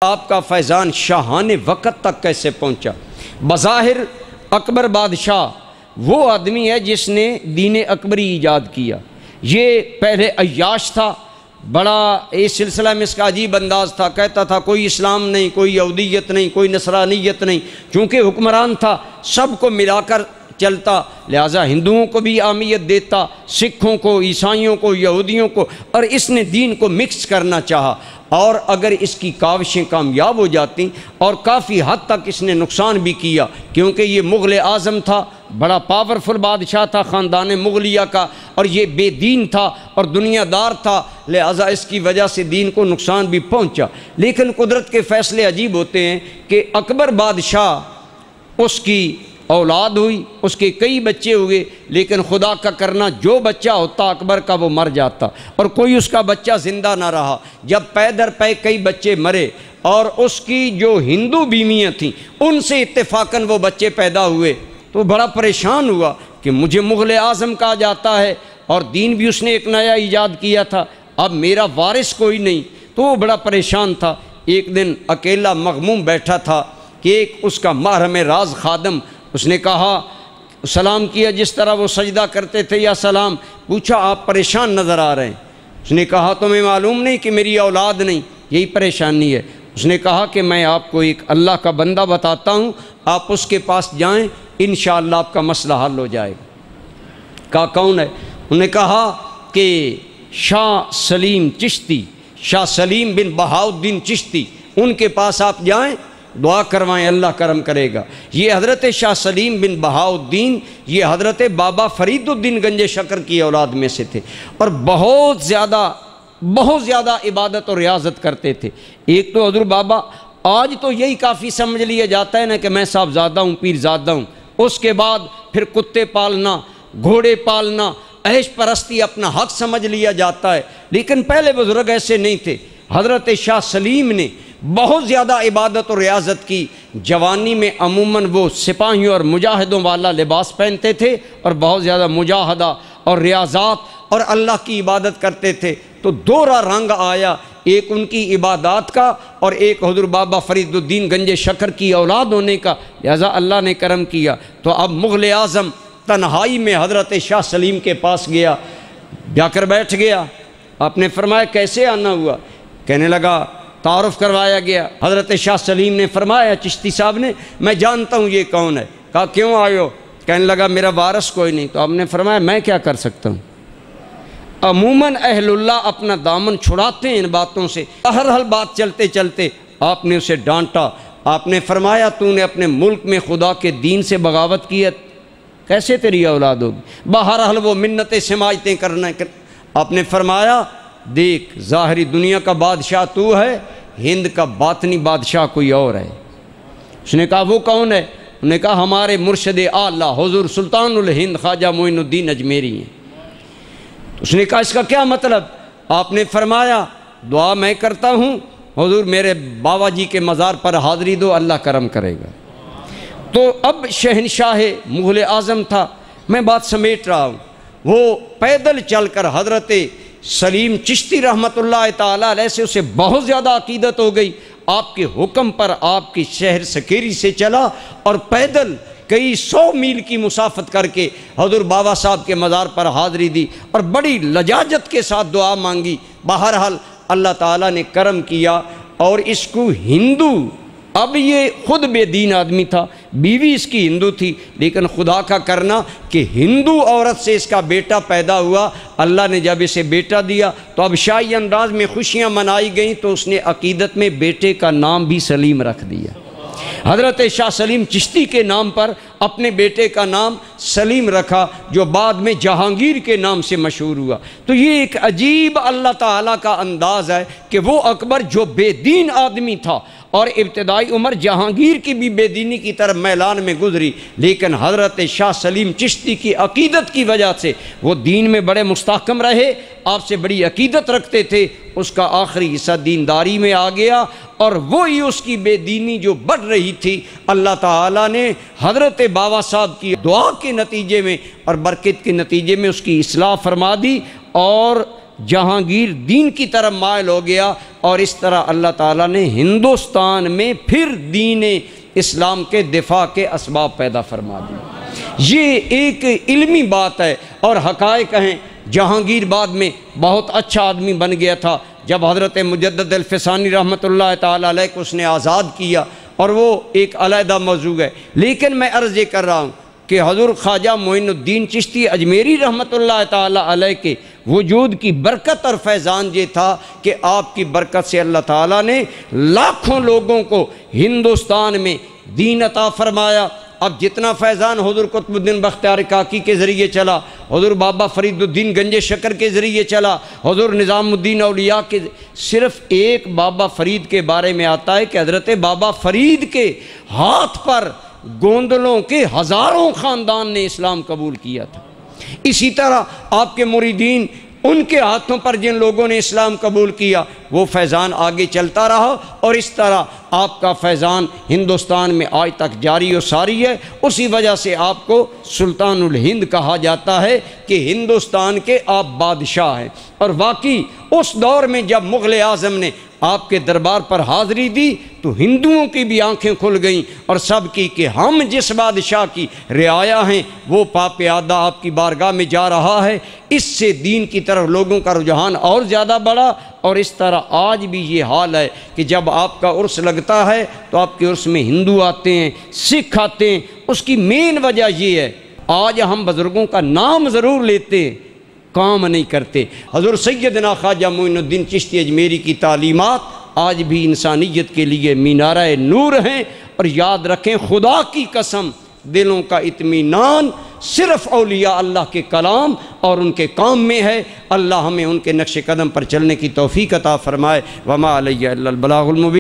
आपका फैज़ान शाहाने वक़्त तक कैसे पहुँचा। बज़ाहिर अकबर बादशाह वो आदमी है जिसने दीन अकबरी ईजाद किया। ये पहले अय्याश था, बड़ा इस सिलसिला में इसका अजीब अंदाज़ था। कहता था कोई इस्लाम नहीं, कोई यहूदियत नहीं, कोई नसरानियत नहीं। चूँकि हुक्मरान था, सबको मिलाकर चलता, लिहाजा हिंदुओं को भी आमियत देता, सिखों को, ईसाइयों को, यहूदियों को, और इसने दीन को मिक्स करना चाहा। और अगर इसकी काविशें कामयाब हो जाती, और काफ़ी हद तक इसने नुकसान भी किया, क्योंकि ये मुग़ल आज़म था, बड़ा पावरफुल बादशाह था ख़ानदान मुग़लिया का, और ये बेदीन था और दुनियादार था, लिहाजा इसकी वजह से दीन को नुकसान भी पहुंचा। लेकिन कुदरत के फ़ैसले अजीब होते हैं कि अकबर बादशाह, उसकी औलाद हुई, उसके कई बच्चे हुए, लेकिन खुदा का करना जो बच्चा होता अकबर का वो मर जाता, और कोई उसका बच्चा ज़िंदा ना रहा। जब पै दर पै कई बच्चे मरे, और उसकी जो हिंदू बीवियाँ थीं उनसे इत्तेफाकन वो बच्चे पैदा हुए, तो बड़ा परेशान हुआ कि मुझे मुग़ल आज़म कहा जाता है और दीन भी उसने एक नया ईजाद किया था, अब मेरा वारिस कोई नहीं। तो वो बड़ा परेशान था। एक दिन अकेला मग़मूम बैठा था कि एक उसका महरम राज खादम, उसने कहा, सलाम किया जिस तरह वो सजदा करते थे, या सलाम, पूछा आप परेशान नज़र आ रहे हैं। उसने कहा तुम्हें मालूम नहीं कि मेरी औलाद नहीं, यही परेशानी है। उसने कहा कि मैं आपको एक अल्लाह का बंदा बताता हूँ, आप उसके पास जाएं, इंशाअल्लाह आपका मसला हल हो जाएगा। कहा कौन है? उन्होंने कहा कि शाह सलीम चिश्ती, शाह सलीम बिन बहाउद्दीन चिश्ती, उनके पास आप जाएं, दुआ करवाएं, अल्लाह करम करेगा। ये हज़रत शाह सलीम बिन बहाउद्दीन, ये हज़रत बाबा फरीदुद्दीन गंजे शकर की औलाद में से थे, और बहुत ज़्यादा इबादत और रियाजत करते थे। एक तो हज़रत बाबा, आज तो यही काफ़ी समझ लिया जाता है ना कि मैं साहबजादा हूँ, पीरजादा हूँ। उसके बाद फिर कुत्ते पालना, घोड़े पालना, ऐश परस्ती अपना हक समझ लिया जाता है। लेकिन पहले बुजुर्ग ऐसे नहीं थे। हज़रत शाह सलीम ने बहुत ज़्यादा इबादत और रियाजत की। जवानी में अमूमन वो सिपाहियों और मुजाहिदों वाला लिबास पहनते थे, और बहुत ज़्यादा मुजाहदा और रियाजात और अल्लाह की इबादत करते थे। तो दोहरा रंग आया, एक उनकी इबादत का और एक हुज़ूर बाबा फरीदुद्दीन गंजे शकर की औलाद होने का। लिहाजा अल्लाह ने करम किया। तो अब मुग़ल आज़म तन्हाई में हज़रत शाह सलीम के पास गया, जाकर बैठ गया। आपने फरमाया कैसे आना हुआ? कहने लगा, तारुफ़ करवाया गया। हज़रत शाह सलीम ने फरमाया, चिश्ती साहब ने, मैं जानता हूँ ये कौन है। कहा क्यों आए हो? कहने लगा मेरा वारिस कोई नहीं। तो आपने फरमाया मैं क्या कर सकता हूँ? अमूमन अहलुल्लाह अपना दामन छुड़ाते हैं इन बातों से। हर हल बात चलते चलते आपने उसे डांटा। आपने फरमाया तूने अपने मुल्क में खुदा के दीन से बगावत की है, कैसे तेरी औलाद होगी? बहरहाल वो मिन्नतें समाजतें करना। आपने फरमाया देख, ज़ाहरी दुनिया का बादशाह तू है, हिंद का बातनी बादशाह कोई और है। उसने कहा वो कौन है? उन्होंने कहा हमारे मुर्शद आला हुज़ूर सुल्तानुल हिंद ख्वाजा मोइनुद्दीन अजमेरी हैं। तो उसने कहा इसका क्या मतलब? आपने फरमाया दुआ मैं करता हूँ, हुज़ूर मेरे बाबा जी के मज़ार पर हाज़री दो, अल्लाह करम करेगा। तो अब शहनशाह मुग़ल आज़म था। मैं बात समेट रहा हूँ। वो पैदल चल कर हज़रत सलीम चिश्ती रहमतुल्लाह ताला अलैह से उसे बहुत ज़्यादा अकीदत हो गई। आपके हुक्म पर आपकी शहर सकेरी से चला, और पैदल कई 100 मील की मुसाफत करके हज़ूर बाबा साहब के मज़ार पर हाज़री दी, और बड़ी लजाजत के साथ दुआ मांगी। बहरहाल अल्लाह ताला ने करम किया, और इसको हिंदू, अब ये ख़ुद बेदीन आदमी था, बीवी इसकी हिंदू थी, लेकिन खुदा का करना कि हिंदू औरत से इसका बेटा पैदा हुआ। अल्लाह ने जब इसे बेटा दिया तो अब शाही अंदाज में खुशियाँ मनाई गईं, तो उसने अकीदत में बेटे का नाम भी सलीम रख दिया। हज़रत शाह सलीम चिश्ती के नाम पर अपने बेटे का नाम सलीम रखा, जो बाद में जहांगीर के नाम से मशहूर हुआ। तो ये एक अजीब अल्लाह ताला का अंदाज़ है कि वो अकबर जो बेदीन आदमी था, और इब्तदाई उम्र जहांगीर की भी बेदीनी की तरफ मैलान में गुजरी, लेकिन हज़रत शाह सलीम चिश्ती की अकीदत की वजह से वो दीन में बड़े मुस्तहकम रहे, आपसे बड़ी अकीदत रखते थे। उसका आखिरी हिस्सा दीनदारी में आ गया, और वही उसकी बेदीनी जो बढ़ रही थी, अल्लाह ताला ने हज़रत बाबा साहब की दुआ के नतीजे में और बरकत के नतीजे में उसकी इस्लाह फरमा दी, और जहांगीर दीन की तरफ मायल हो गया और इस तरह अल्लाह ताला ने हिंदुस्तान में फिर दीन इस्लाम के दिफा के असबाब पैदा फरमा दिए। ये एक इल्मी बात है और हक़ाइक़ हैं। जहांगीर बाद में बहुत अच्छा आदमी बन गया था। जब हज़रत मुजद्दद अल-फ़सानी रहमतुल्लाह ताला अलैह को उसने आज़ाद किया, और वो एक अलहदा मौजू है। लेकिन मैं अर्ज़ कर रहा हूँ कि हज़रत ख्वाजा मोइनुद्दीन चिश्ती अजमेरी रहमतुल्लाह ताला अलैह के वजूद की बरकत और फैज़ान ये था कि आपकी बरकत से अल्लाह ताला ने लाखों लोगों को हिंदुस्तान में दीन अता फरमाया। अब जितना फैज़ान हुज़ूर कुतुबुद्दीन बख्तियार काकी के ज़रिए चला, हुज़ूर बाबा फरीदुद्दीन गंजे शकर के ज़रिए चला, हुज़ूर निज़ामुद्दीन औलिया के, सिर्फ़ एक बाबा फ़रीद के बारे में आता है कि हज़रत बाबा फ़रीद के हाथ पर गोंदलों के हज़ारों ख़ानदान ने इस्लाम कबूल किया था। इसी तरह आपके मुरीदीन, उनके हाथों पर जिन लोगों ने इस्लाम कबूल किया, वो फैज़ान आगे चलता रहा और इस तरह आपका फैज़ान हिंदुस्तान में आज तक जारी और सारी है। उसी वजह से आपको सुल्तानुल हिंद कहा जाता है कि हिंदुस्तान के आप बादशाह हैं। और वाकई उस दौर में जब मुग़ल आज़म ने आपके दरबार पर हाज़री दी तो हिंदुओं की भी आंखें खुल गईं और सब की कि हम जिस बादशाह की रियाया हैं वो पाप आदा आपकी बारगाह में जा रहा है। इससे दीन की तरफ लोगों का रुझान और ज़्यादा बढ़ा। और इस तरह आज भी ये हाल है कि जब आपका उर्स लगता है तो आपके उर्स में हिंदू आते हैं, सिख आते हैं। उसकी मेन वजह ये है, आज हम बुज़ुर्गों का नाम ज़रूर लेते हैं, काम नहीं करते। हज़रत सैयदना ख्वाजा मोइनुद्दीन चिश्ती अजमेरी की तालीमात आज भी इंसानियत के लिए मीनारा नूर हैं। और याद रखें, खुदा की कसम, दिलों का इत्मीनान सिर्फ़ औलिया अल्लाह के कलाम और उनके काम में है। अल्लाह हमें उनके नक्श कदम पर चलने की तौफ़ीक़ अता फ़रमाए। वमा अलैया इल्लल बलागुल मुबीन।